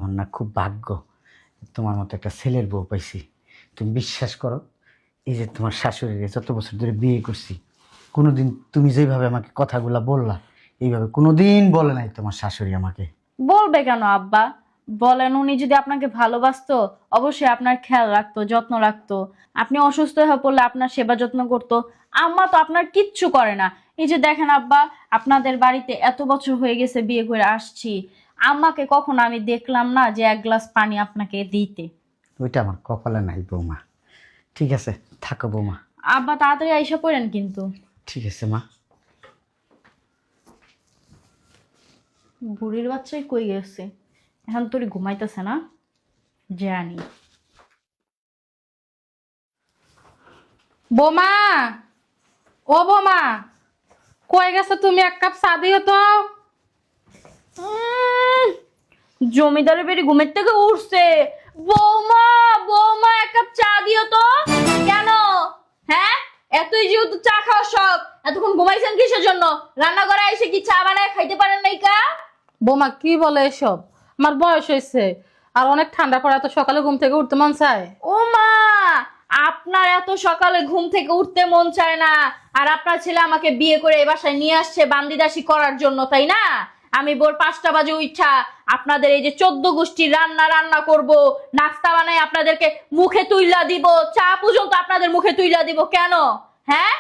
আমার না খুব ভাগ্য, তোমার মতো একটা ছেলের বউ পাইছি। তুমি বিশ্বাস করো, এই যে তোমার শাশুড়ির যত বছর ধরে বিয়ে করছি, কোনোদিন তুমি যেভাবে আমাকে কথাগুলা বললা, এইভাবে কোনোদিন বলে নাই তোমার শাশুড়ি আমাকে। বলবে কেন আব্বা? বলেন, উনি যদি আপনাকে ভালোবাসতো অবশ্যই আপনার খেয়াল রাখতো, যত্ন রাখতো। আপনি অসুস্থ হয়ে পড়লে আপনার সেবা যত্ন করতো। আম্মা তো আপনার কিচ্ছু করে না। এই যে দেখেন আব্বা, আপনাদের বাড়িতে এত বছর হয়ে গেছে বিয়ে করে আসছি, আম্মাকে কখনো আমি দেখলাম না যে এক গ্লাস পানি আপনাকে দিতে। ওইটা আমার কপালে নাই বৌমা। ঠিক আছে, থাকো বৌমা। আব্বা তাড়াতাড়ি আইসা পড়েন কিন্তু। ঠিক আছে মা। বুড়ির বাচ্চাই কই গেছে? এখন তোর ঘুমাইতেছে না? জানি। বোমা, ও বোমা, কই গেছো তুমি? এক কাপ চা দিও তো। জমিদারের বেরি ঘুমের থেকে উঠছে। বৌমা, বৌমা, এক কাপ চা দিও তো। কেন? হ্যাঁ, এতই যেহেতু চা খাওয়ার শখ, এতক্ষণ ঘুমাইছেন কিসের জন্য? রান্নাঘরে এসে কি চা বানায় খাইতে পারেন নাই কা? বোমা কি বলে এসব? আমার বয়স হয়েছে, আর অনেক ঠান্ডা পড়ে, এত সকালে ঘুম থেকে উঠতে মন চায়? ও মা, আপনার এত সকালে ঘুম থেকে উঠতে মন চায় না, আর আপনার ছেলে আমাকে বিয়ে করে এ বাসায় নিয়ে আসছে বান্দিদাসী করার জন্য, তাই না? আমি ভোর 5টা বাজে উঠা আপনাদের এই যে 14 গোষ্ঠীর রান্না রান্না করব, নাস্তা বানাই আপনাদেরকে মুখে তুইলা দিব, চা পর্যন্ত আপনাদের মুখে তুইলা দিব। কেন? হ্যাঁ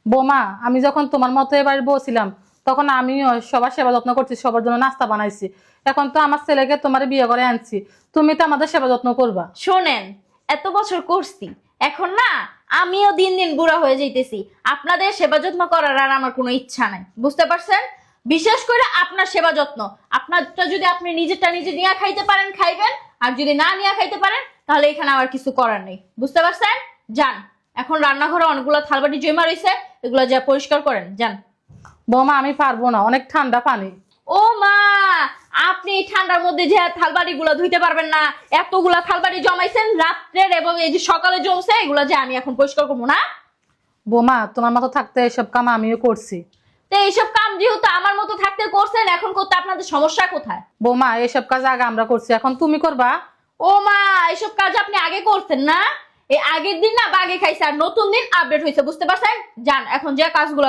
বোমা, আমি যখন তোমার মতো এবার বসছিলাম তখন আমিও সবার সেবা যত্ন করছি, সবার জন্য নাস্তা বানাইছি। এখন তো আমার ছেলেকে তোমার বিয়ে করে আনছি, তুমি তো আমাদের সেবা যত্ন করবা। শোনেন, এত বছর করছি, এখন না আমিও দিন দিন বুড়া হয়ে যাইতেছি। আপনাদের সেবা যত্ন করার আর আমার কোনো ইচ্ছা নাই, বুঝতে পারছেন? বিশেষ করে আপনার সেবা যত্ন, আপনারটা যদি আপনি নিজেরটা নিজে নিয়ে খাইতে পারেন খাইবেন, আর যদি না নিয়ে খাইতে পারেন তাহলে এখানে আমার কিছু করার নেই, বুঝতে পারছেন? যান, এখন রান্নাঘরে অনেকগুলো থালবাটি জমা রয়েছে, এগুলো যা পরিষ্কার করেন, যান। বোমা আমি পারবো না, অনেক ঠান্ডা পানি। ও মা, আপনি এই ঠান্ডার মধ্যে যে থালবাড়ি গুলা ধুইতে পারবেন না? এতগুলা থালবাড়ি জমাইছেন রাত্রের এবং এই যে সকালে জমছে, এগুলা যে আমি এখন পরিষ্কার করবো না? বোমা তোমার মতো থাকতে এসব কাম আমিও করছি। তো এইসব কাম যেহেতু আমার মতো থাকতে করছেন, এখন করতে আপনাদের সমস্যা কোথায়? বোমা এসব কাজ আগে আমরা করছি, এখন তুমি করবা? ও মা, এইসব কাজ আপনি আগে করতেন না? এই আগের দিন না বাগে খাইছে, আর নতুন দিন আপডেট হয়েছে, বুঝতে পারছেন? যান, এখন যে কাজগুলো